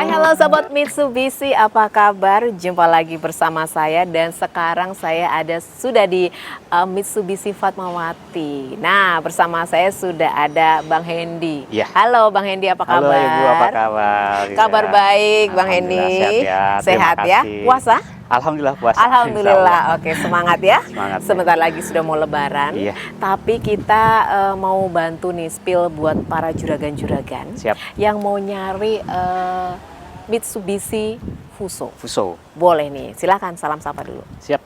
Halo Sobat Mitsubishi, apa kabar? Jumpa lagi bersama saya dan sekarang saya sudah di Mitsubishi Fatmawati. Nah, bersama saya sudah ada Bang Hendy. Ya. Halo Bang Hendy, apa kabar? Halo Ibu, apa kabar? Kabar baik Bang Hendy. Sehat ya. Sehat ya? Puasa? Alhamdulillah puasa. Alhamdulillah. Oke, semangat ya. Semangat. Sebentar lagi sudah mau lebaran. Iya. Tapi kita mau bantu nih spill buat para juragan-juragan. Siap. Yang mau nyari Mitsubishi Fuso. Boleh nih, silakan salam sapa dulu. Siap.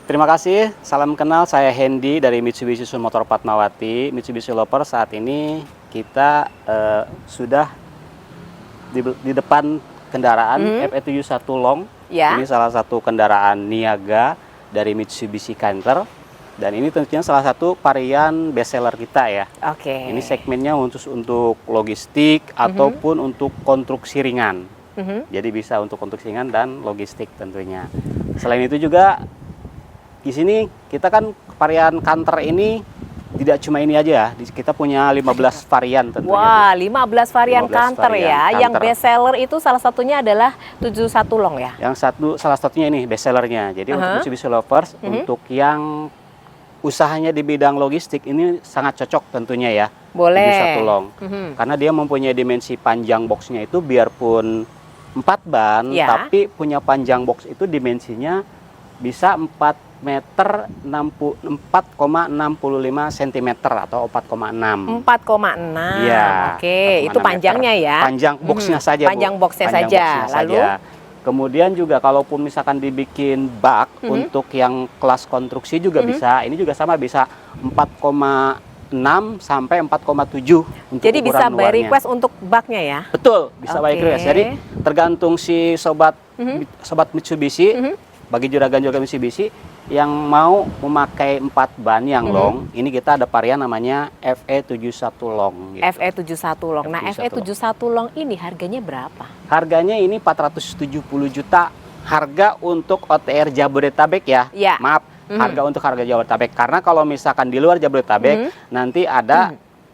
Terima kasih, salam kenal, saya Hendy dari Mitsubishi Motor Fatmawati. Mitsubishi Lover saat ini kita sudah di depan kendaraan FE71 Long. Ya. Ini salah satu kendaraan niaga dari Mitsubishi Canter. Dan ini tentunya salah satu varian best seller kita ya. Oke. Ini segmennya untuk logistik ataupun untuk konstruksi ringan. Jadi bisa untuk konstruksi ringan dan logistik tentunya. Selain itu juga di sini kita kan varian Canter ini tidak cuma ini aja ya. Kita punya 15 varian tentunya. Wah, 15 varian 15 Canter varian ya. Yang Canter. best seller itu salah satunya adalah 71 Long ya. Salah satunya ini best sellernya. Jadi untuk Mitsubishi Lovers untuk yang usahanya di bidang logistik ini sangat cocok tentunya ya. Boleh. 71 Long. Karena dia mempunyai dimensi panjang boxnya itu biarpun 4 ban, Ya. tapi punya panjang box itu dimensinya bisa 4,65 cm atau 4,6. 4,6. Iya. Oke, 4,6 itu panjangnya meter. ya. Panjang boxnya saja, Bu. Panjang boxnya Panjang saja. boxnya Lalu saja. Kemudian juga kalaupun misalkan dibikin bak untuk yang kelas konstruksi juga bisa. Ini juga sama, bisa 4,6 sampai 4,7 untuk jadi bisa ukuran by luarnya. request untuk baknya ya. Betul, bisa by Oke. request. Jadi tergantung si sobat Mitsubishi, bagi juragan-juragan Mitsubishi yang mau memakai 4 ban yang long, ini kita ada varian namanya FE71 Long. Gitu. FE71 Long. Nah, FE71 FE71 Long ini harganya berapa? Harganya ini 470 juta. Harga untuk OTR Jabodetabek ya. Ya. Maaf, harga untuk harga Jabodetabek. Karena kalau misalkan di luar Jabodetabek, nanti ada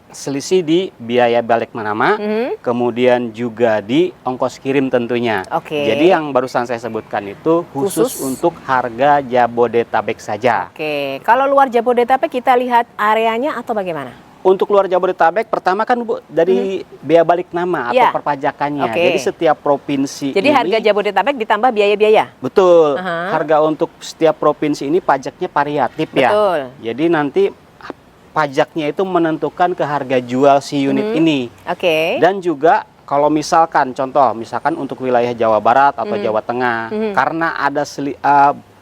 selisih di biaya balik nama, kemudian juga di ongkos kirim tentunya. Oke. Jadi yang barusan saya sebutkan itu khusus untuk harga Jabodetabek saja. Oke, kalau luar Jabodetabek kita lihat areanya atau bagaimana? Untuk luar Jabodetabek, pertama kan Bu, dari biaya balik nama atau Ya. perpajakannya. Oke. Jadi setiap provinsi Jadi ini, harga Jabodetabek ditambah biaya-biaya? betul. Aha. Harga untuk setiap provinsi ini pajaknya variatif ya. Betul. Jadi nanti pajaknya itu menentukan ke harga jual si unit ini. Oke. Dan juga kalau misalkan contoh, misalkan untuk wilayah Jawa Barat atau Jawa Tengah, karena ada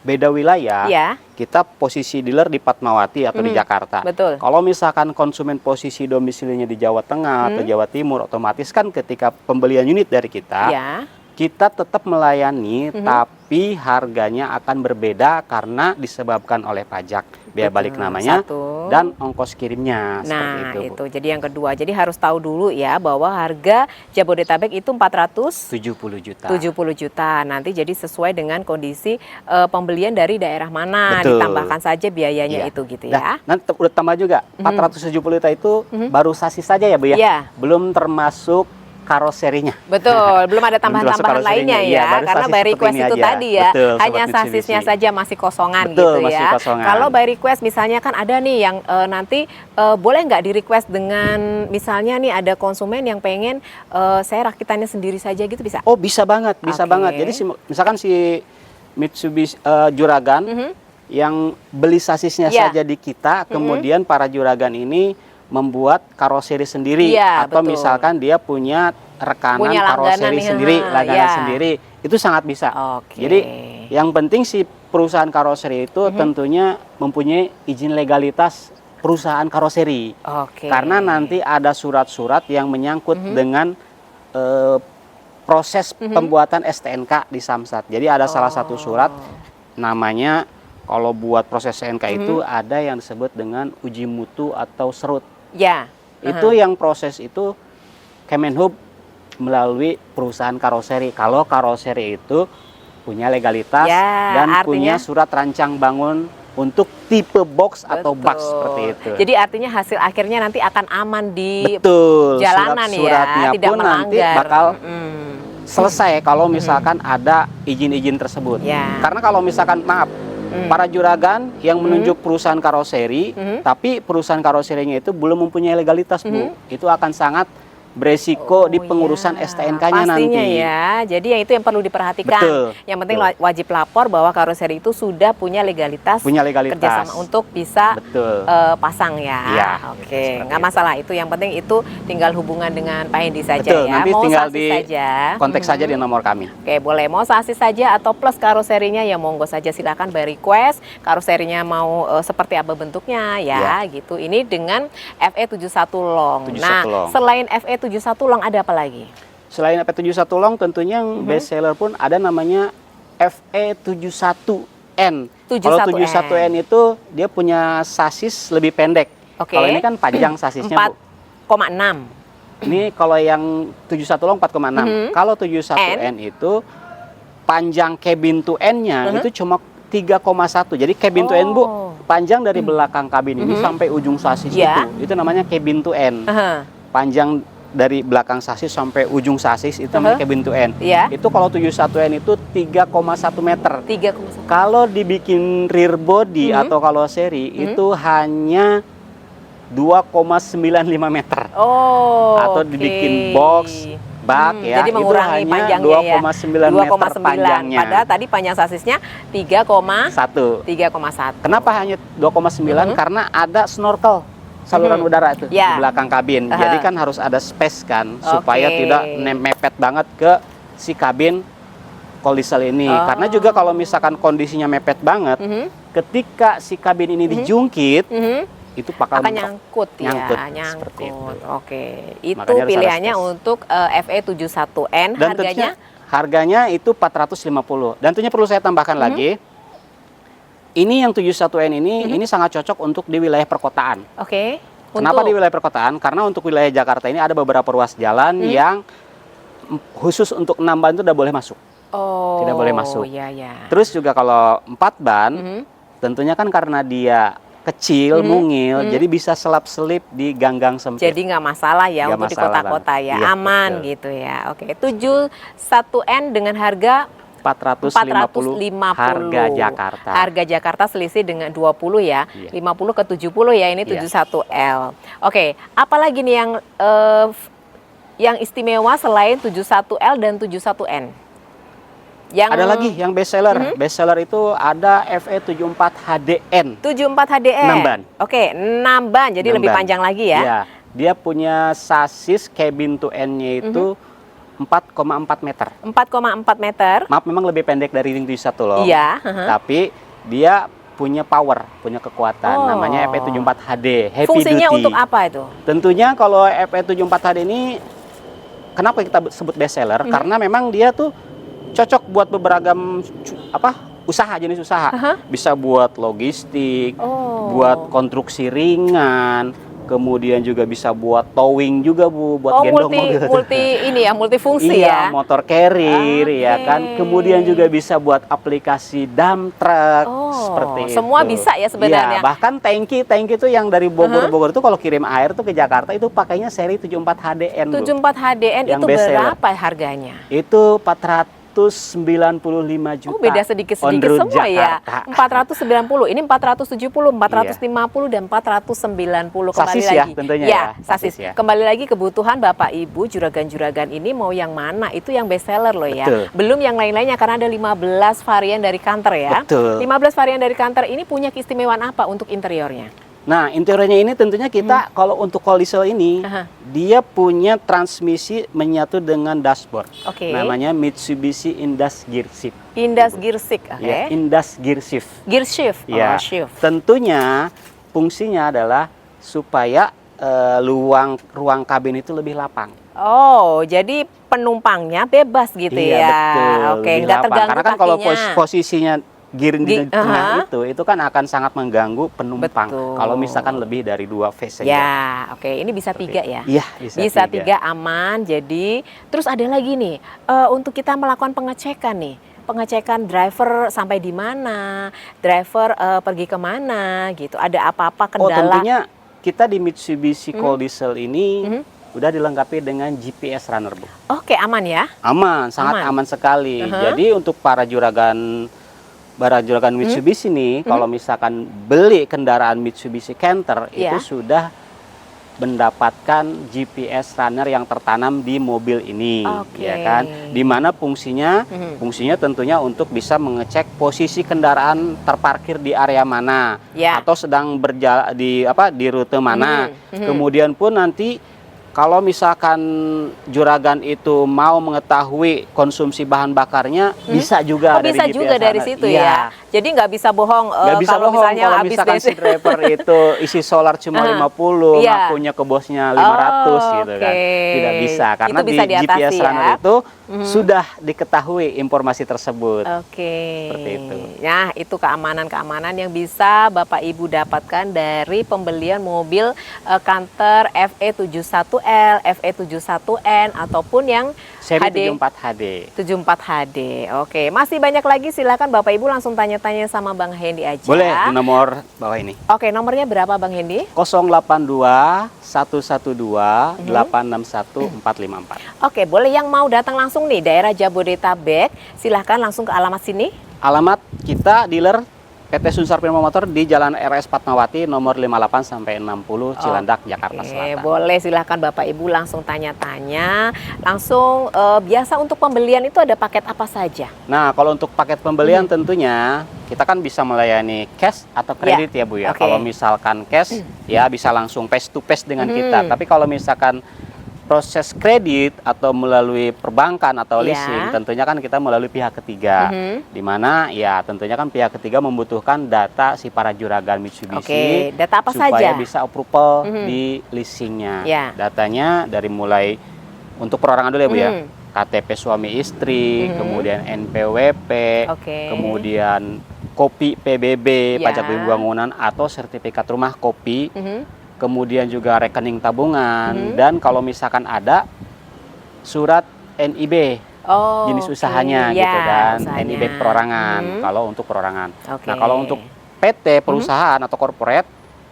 beda wilayah, Ya. kita posisi dealer di Fatmawati atau di Jakarta. Betul. Kalau misalkan konsumen posisi domisilinya di Jawa Tengah atau Jawa Timur, otomatis kan ketika pembelian unit dari kita, Ya. kita tetap melayani, tapi harganya akan berbeda karena disebabkan oleh pajak, biaya Betul. balik namanya, Satu. dan ongkos kirimnya. Nah, seperti itu, Bu. Jadi yang kedua. Jadi harus tahu dulu ya bahwa harga Jabodetabek itu 70 juta. 470 juta. Nanti jadi sesuai dengan kondisi pembelian dari daerah mana. Betul. Ditambahkan saja biayanya Iya. itu gitu Nah, ya. nanti udah tambah juga, 470 juta itu baru sasis saja ya Bu ya? Iya. Belum termasuk karoserinya. Betul, belum ada Belum termasuk tambahan-tambahan lainnya karoserinya. Iya, ya, baru karena sasis by seperti request ini itu aja. tadi ya, Betul, Sobat hanya Mitsubishi. sasisnya saja masih kosongan Betul, gitu masih ya. kosongan. Kalau by request misalnya kan ada nih yang nanti boleh nggak di request dengan misalnya nih ada konsumen yang pengen saya rakitannya sendiri saja gitu bisa? Oh bisa banget, bisa Oke. banget. Jadi misalkan si Mitsubishi Juragan yang beli sasisnya Iya. saja di kita, kemudian para juragan ini membuat karoseri sendiri, Iya, atau betul. misalkan dia punya rekanan Punya langganan karoseri nih, sendiri, langganan iya. sendiri, itu sangat bisa. Oke. Jadi yang penting si perusahaan karoseri itu tentunya mempunyai izin legalitas perusahaan karoseri. Oke. Karena nanti ada surat-surat yang menyangkut dengan proses pembuatan STNK di Samsat. Jadi ada salah satu surat namanya, kalau buat proses STNK itu ada yang disebut dengan uji mutu atau serut. Ya. Itu yang proses itu Kemenhub melalui perusahaan karoseri. Kalau karoseri itu punya legalitas Ya, dan artinya punya surat rancang bangun untuk tipe box atau box betul. seperti itu. Jadi artinya hasil akhirnya nanti akan aman di Betul, jalanan surat-suratnya ya, tidak pun nanti melanggar. bakal selesai kalau misalkan ada izin-izin tersebut. Ya. Karena kalau misalkan maaf, para juragan yang menunjuk perusahaan karoseri, tapi perusahaan karoserinya itu belum mempunyai legalitas, Bu. Itu akan sangat beresiko di pengurusan ya. STNK-nya nanti. Pastinya ya. Jadi yang itu yang perlu diperhatikan. Betul, Yang penting betul. wajib lapor bahwa karoseri itu sudah punya legalitas. Punya legalitas. Kerjasama untuk bisa Betul. pasang ya. Iya, Oke, seperti nggak itu. masalah itu. Yang penting itu tinggal hubungan dengan Pak Hendi saja Betul, ya. nanti Mau tinggal sasis di saja. kontak saja di nomor kami. Oke, boleh. Mau sasis saja atau plus karoserinya ya monggo saja, silakan by request. Karoserinya mau seperti apa bentuknya ya, gitu. Ini dengan FE71 long. 71 Nah, long. selain FE71 long ada apa lagi? Selain FE71 long, tentunya yang best seller pun ada namanya FE71N. Kalau 71N itu dia punya sasis lebih pendek. Oke. Kalau ini kan panjang sasisnya, Bu. 4,6. Ini kalau yang 71 long 4,6. Kalau 71N itu panjang cabin to end-nya itu cuma 3,1. Jadi cabin to end, Bu, panjang dari belakang kabin ini sampai ujung sasis itu namanya cabin to end. Panjang dari belakang sasis sampai ujung sasis itu namanya cabin to end. Itu kalau 71N itu 3,1 meter. 3,1. Kalau dibikin rear body atau kalau seri itu hanya 2,95 meter. Atau dibikin box, bak ya, jadi mengurangi itu hanya panjangnya 2,9 meter panjangnya. Padahal tadi panjang sasisnya 3,1. 3,1. Kenapa hanya 2,9? Karena ada snorkel saluran udara itu di belakang kabin. Jadi kan harus ada space kan supaya tidak mepet banget ke si kabin cold diesel ini. Karena juga kalau misalkan kondisinya mepet banget, ketika si kabin ini dijungkit, itu bakal akan nyangkut seperti nyangkut. itu. Oke, itu Makanya harus pilihannya ada space. untuk FE71N. Dan harganya itu 450. Dan tentunya perlu saya tambahkan lagi, ini yang 71N ini sangat cocok untuk di wilayah perkotaan. Oke. Kenapa di wilayah perkotaan? Karena untuk wilayah Jakarta ini ada beberapa ruas jalan yang khusus untuk 6 ban itu udah boleh masuk. Tidak boleh masuk. Iya. Terus juga kalau 4 ban, tentunya kan karena dia kecil, mungil, jadi bisa selap-selip di gang-gang sempit. Jadi nggak masalah ya Nggak untuk di masalah kota-kota ya, Iya, aman betul. gitu ya. Oke, 71N dengan harga 450 harga Jakarta. Harga Jakarta selisih dengan 20 ya. 50 ke 70 ya, ini 71L. Oke, apalagi nih yang istimewa selain 71L dan 71N? Ada lagi yang best seller. Best seller itu ada FE74 HDN. 74 HDN. 6 ban. Oke, 6 ban. Jadi 6 lebih ban. panjang lagi ya. Iya. Dia punya sasis cabin to end-nya itu 4,4 meter. 4,4 meter. Maaf, memang lebih pendek dari ring 71 loh. Iya. Tapi dia punya power, punya kekuatan. Namanya FE74 HD, heavy Fungsinya duty. untuk apa itu? Tentunya kalau FE74 HD ini, kenapa kita sebut best seller? Karena memang dia tuh cocok buat beragam usaha, jenis usaha. Bisa buat logistik, buat konstruksi ringan, kemudian juga bisa buat towing juga, Bu, buat gendong mobil. Multifungsi ya. Motor carrier ya kan. Kemudian juga bisa buat aplikasi dump truck seperti itu. Semua bisa ya sebenarnya. Iya, bahkan tangki itu yang dari Bogor itu kalau kirim air tuh ke Jakarta itu pakainya seri 74 HDN, Bu. 74 HDN Yang itu best seller. berapa harganya? Itu 495 juta. Beda sedikit-sedikit on road semua Jakarta. ya. 490, ini 470, 450 dan 490 kembali Sasis lagi. ya, tentunya ya. Sasis. Sasis ya. Kembali lagi kebutuhan Bapak Ibu juragan-juragan ini mau yang mana? Itu yang best seller loh ya. Betul. Belum yang lain-lainnya karena ada 15 varian dari Canter ya. Betul. 15 varian dari Canter ini punya keistimewaan apa untuk interiornya? Nah, interiornya ini tentunya kita kalau untuk cold diesel ini dia punya transmisi menyatu dengan dashboard. Oke. Namanya Mitsubishi Indus Gear Shift. Indus Gear Shift, oke. Ya, Indus Gear Shift. Gear shift. Ya, Shift. tentunya fungsinya adalah supaya ruang kabin itu lebih lapang. Oh, jadi penumpangnya bebas gitu Iya, ya. betul. Oke, lebih nggak lapang. terganggu Karena kan kalau kakinya. posisinya gear di tengah itu kan akan sangat mengganggu penumpang. Betul. Kalau misalkan lebih dari 2 phase saja. Ya, oke. Ini bisa 3 ya? Iya, Bisa 3 aman. Jadi, terus ada lagi nih, untuk kita melakukan pengecekan nih. Pengecekan driver sampai di mana, driver pergi kemana gitu. Ada apa-apa kendala? Oh, tentunya kita di Mitsubishi Cold Diesel ini udah dilengkapi dengan GPS runner, Bu. Oke, aman ya? Aman, sangat aman sekali. Jadi untuk para juragan Mitsubishi nih, kalau misalkan beli kendaraan Mitsubishi Canter itu sudah mendapatkan GPS runner yang tertanam di mobil ini, ya kan? Dimana fungsinya tentunya untuk bisa mengecek posisi kendaraan terparkir di area mana, atau sedang berjalan di rute mana. Kemudian pun nanti kalau misalkan juragan itu mau mengetahui konsumsi bahan bakarnya, bisa juga dari bisa GPS juga dari runner. situ ya. Jadi nggak bisa bohong kalau misalnya kalau habis misalkan si driver itu isi solar cuma 50, ngakunya ke bosnya 500 gitu kan. Tidak bisa karena itu bisa di GPS runner itu sudah diketahui informasi tersebut. Seperti itu. Nah, itu keamanan-keamanan yang bisa Bapak Ibu dapatkan dari pembelian mobil Canter FE71L, FE71N ataupun yang seri HD 74 HD. Oke, masih banyak lagi, silakan Bapak Ibu langsung tanya-tanya sama Bang Hendy aja. Boleh di nomor bawah ini. Oke, nomornya berapa Bang Hendy? 082 112 861 454. Oke, boleh yang mau datang langsung nih daerah Jabodetabek, silahkan langsung ke alamat sini. Alamat kita dealer PT Sunsar Prima Motor di Jalan RS Fatmawati nomor 58 sampai 60 Cilandak, Jakarta Selatan. Boleh, silahkan Bapak Ibu langsung tanya-tanya. Langsung biasa untuk pembelian itu ada paket apa saja? Nah, kalau untuk paket pembelian tentunya kita kan bisa melayani cash atau kredit ya Bu ya. Kalau misalkan cash ya bisa langsung face to face dengan kita. Tapi kalau misalkan proses kredit atau melalui perbankan atau leasing, tentunya kan kita melalui pihak ketiga, di mana ya tentunya kan pihak ketiga membutuhkan data si para juragan Mitsubishi, data apa supaya saja? bisa approval di leasingnya. Datanya dari mulai untuk perorangan dulu ya Bu ya, KTP suami istri, kemudian NPWP, kemudian kopi PBB, pajak bumi bangunan atau sertifikat rumah kopi. Kemudian juga rekening tabungan, dan kalau misalkan ada surat NIB jenis usahanya gitu kan, NIB perorangan kalau untuk perorangan. Nah, kalau untuk PT perusahaan atau corporate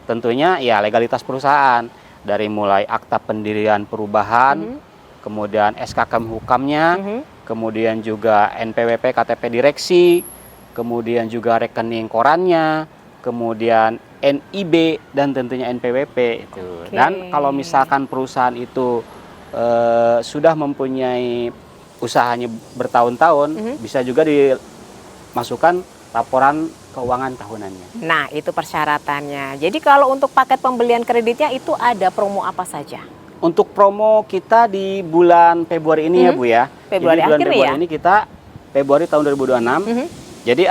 tentunya ya legalitas perusahaan dari mulai akta pendirian perubahan, kemudian SK Kemhukamnya, kemudian juga NPWP KTP direksi, kemudian juga rekening korannya, kemudian NIB dan tentunya NPWP itu. Dan kalau misalkan perusahaan itu sudah mempunyai usahanya bertahun-tahun, bisa juga dimasukkan laporan keuangan tahunannya. Nah, itu persyaratannya. Jadi kalau untuk paket pembelian kreditnya itu ada promo apa saja? Untuk promo kita di bulan Februari ini ya Bu ya. Februari Jadi bulan akhir Februari ya? ini kita Februari tahun 2026. Jadi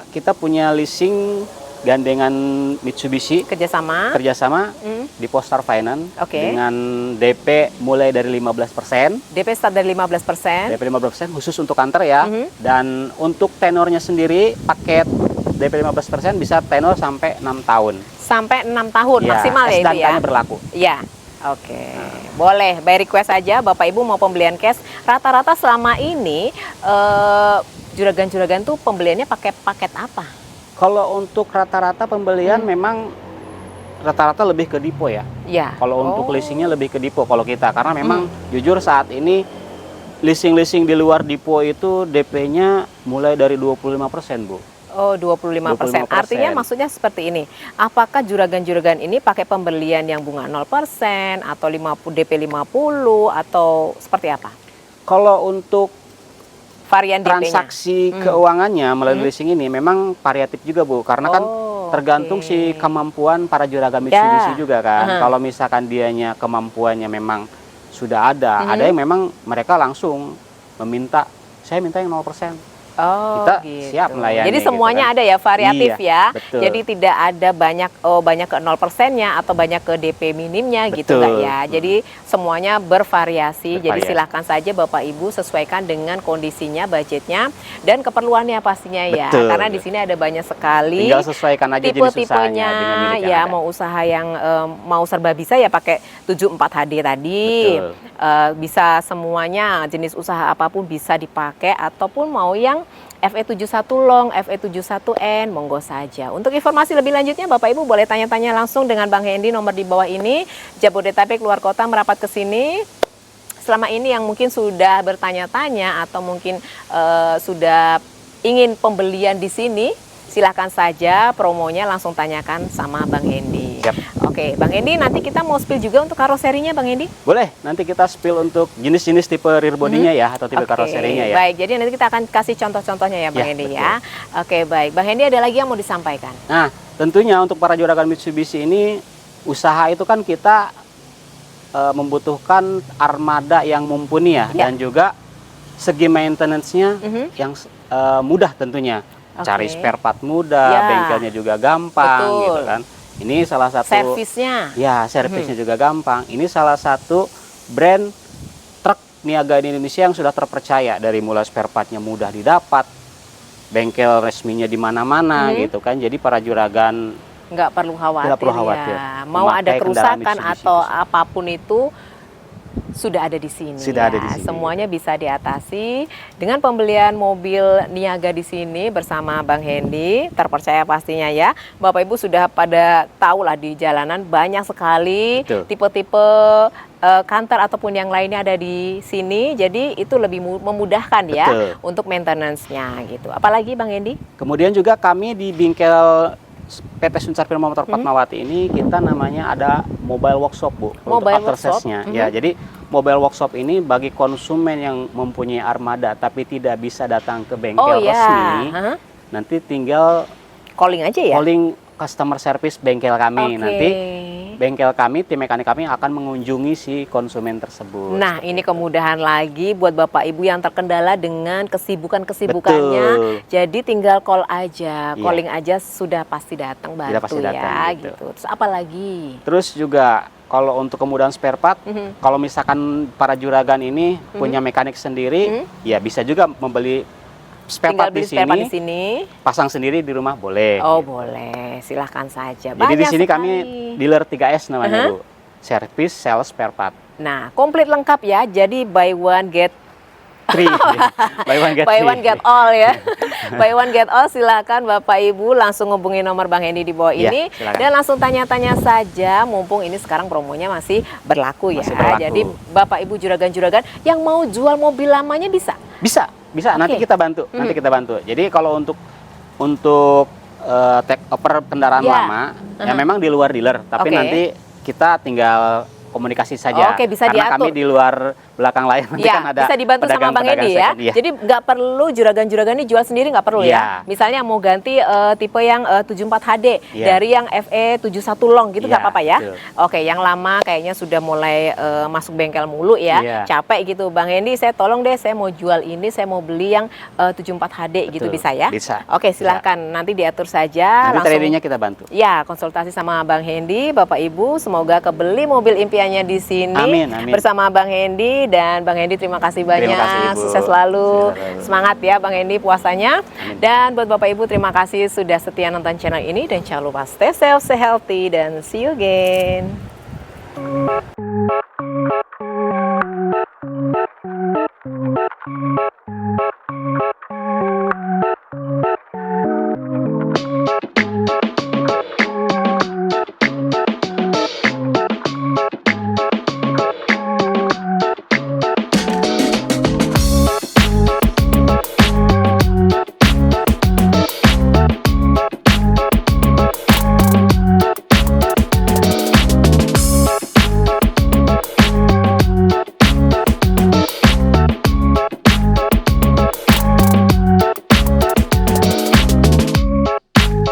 kita punya leasing gandengan Mitsubishi kerjasama di Postar Finance dengan DP mulai dari 15%. DP start dari 15%. DP 15% khusus untuk Canter ya. Dan untuk tenornya sendiri paket DP 15% bisa tenor sampai 6 tahun. Sampai 6 tahun maksimal ya itu ya. Berlaku. Iya. Oke. Boleh by request aja Bapak Ibu mau pembelian cash. Rata-rata selama ini juragan-juragan tuh pembeliannya pakai paket apa? Kalau untuk rata-rata pembelian memang rata-rata lebih ke Dipo ya. Iya. Kalau untuk leasingnya lebih ke Dipo kalau kita, karena memang jujur saat ini leasing-leasing di luar Dipo itu DP-nya mulai dari 25% Bu. Oh, 25%. Artinya maksudnya seperti ini. Apakah juragan-juragan ini pakai pembelian yang bunga 0% atau DP 50 atau seperti apa? Kalau untuk varian transaksi keuangannya melalui leasing ini memang variatif juga Bu, karena kan tergantung si kemampuan para juragan Mitsubishi juga kan. Kalau misalkan dianya kemampuannya memang sudah ada yang memang mereka langsung meminta, saya minta yang 0%. Oh, kita gitu. siap melayani. Jadi gitu semuanya kan. ada ya, variatif Iya, ya. betul. Jadi tidak ada banyak ke 0%-nya atau banyak ke DP minimnya gitu Betul. enggak ya. Jadi semuanya bervariasi. Jadi Bervariasi. silahkan saja Bapak Ibu sesuaikan dengan kondisinya, budgetnya dan keperluannya pastinya ya. Betul. Karena di sini ada banyak sekali Tinggal sesuaikan aja jenis usahanya tipe-tipenya dengan unit yang ya, ada. mau usaha yang mau serba bisa ya pakai 74 HD tadi. Betul. Bisa semuanya, jenis usaha apapun bisa dipakai ataupun mau yang FE71 long, FE71N, monggo saja. Untuk informasi lebih lanjutnya Bapak Ibu boleh tanya-tanya langsung dengan Bang Hendy, nomor di bawah ini. Jabodetabek, luar kota merapat ke sini. Selama ini yang mungkin sudah bertanya-tanya atau mungkin sudah ingin pembelian di sini, silahkan saja promonya langsung tanyakan sama Bang Hendy. Siap. Oke, Bang Hendy, nanti kita mau spill juga untuk karoserinya Bang Hendy? Boleh, nanti kita spill untuk jenis-jenis tipe rear bodinya ya, atau tipe Oke, karoserinya ya. baik. Jadi nanti kita akan kasih contoh-contohnya ya Bang Ya, Hendy betul. ya. Oke, baik. Bang Hendy, ada lagi yang mau disampaikan? Nah, tentunya untuk para juragan Mitsubishi ini, usaha itu kan kita membutuhkan armada yang mumpuni ya, Ya. dan juga segi maintenance-nya yang mudah tentunya. Oke. Cari spare part mudah, Ya. bengkelnya juga gampang Betul. gitu kan. Ini salah satu Servisnya. ya, servisnya juga gampang. Ini salah satu brand truk niaga di Indonesia yang sudah terpercaya, dari mulai spare partnya mudah didapat, bengkel resminya di mana-mana gitu kan. Jadi para juragan Nggak perlu khawatir, Nggak perlu khawatir. ya. Mau ada Memakai kerusakan kendaraan Mitsubishi atau itu. apapun itu sudah ada di sini. Sudah ada ya. di sini. Semuanya bisa diatasi dengan pembelian mobil niaga di sini bersama Bang Hendy. Terpercaya pastinya ya. Bapak Ibu sudah pada tahu lah di jalanan banyak sekali Betul. tipe-tipe kantor ataupun yang lainnya ada di sini. Jadi itu lebih memudahkan ya Betul. untuk maintenance-nya gitu. Apalagi Bang Hendy? Kemudian juga kami di bengkel PT Sunsar Firma Motor Fatmawati ini kita namanya ada mobile workshop, Bu, Mobile untuk after workshop? sales-nya. Ya, jadi mobile workshop ini bagi konsumen yang mempunyai armada tapi tidak bisa datang ke bengkel resmi, Hah? nanti tinggal Calling aja ya? calling customer service bengkel kami. Oke. Nanti bengkel kami, tim mekanik kami akan mengunjungi si konsumen tersebut. Nah, ini kemudahan lagi buat Bapak Ibu yang terkendala dengan kesibukannya. Betul. Jadi tinggal call aja, Iya. calling aja sudah pasti datang bantu Sudah pasti datang, ya gitu. gitu. Terus apa lagi? Terus juga kalau untuk kemudahan spare part, kalau misalkan para juragan ini punya mekanik sendiri, ya bisa juga membeli spare Tinggal part beli di spare part sini, di sini. pasang sendiri di rumah boleh. Oh, boleh. Silahkan saja. Jadi di Banyak sini sekali. kami dealer 3S namanya, Bu. Service, sales, spare part. Nah, komplit lengkap ya. Jadi buy one get 3. Buy one get buy three. one get all ya. Buy one get all, silakan Bapak Ibu langsung hubungi nomor Bang Hendy di bawah Iya, ini silakan. dan langsung tanya-tanya saja, mumpung ini sekarang promonya masih berlaku ya. Masih berlaku. Jadi Bapak Ibu juragan-juragan yang mau jual mobil lamanya bisa. Bisa. Nanti Oke. kita bantu. Nanti kita bantu. Jadi kalau untuk take over kendaraan Ya. lama, ya memang di luar dealer, tapi Oke. nanti kita tinggal komunikasi saja. Oke, bisa Karena diatur. kami di luar belakang layar nanti Ya, kan ada bisa dibantu sama Bang pedagang-pedagang Hendy ya. second. Iya. Jadi nggak perlu juragan-juragan ini jual sendiri, nggak perlu ya. Iya. Misalnya mau ganti tipe yang 74 HD Iya. dari yang FE71 long gitu nggak Iya, apa-apa ya. betul. Oke, yang lama kayaknya sudah mulai masuk bengkel mulu ya. Iya. Capek gitu. Bang Hendy, saya tolong deh, saya mau jual ini, saya mau beli yang 74 HD gitu, Betul, bisa ya? bisa. Oke, silahkan. Nanti diatur saja. Nanti tradingnya kita bantu. Ya, konsultasi sama Bang Hendy, Bapak Ibu, semoga kebeli mobil impiannya di sini Amin, amin. bersama Bang Hendy. Dan Bang Hendy, terima kasih banyak, Terima kasih, Ibu. sukses selalu, Sukses selalu. semangat ya Bang Hendy puasanya. Amin. Dan buat Bapak Ibu, terima kasih sudah setia nonton channel ini dan jangan lupa stay safe, stay healthy, dan see you again.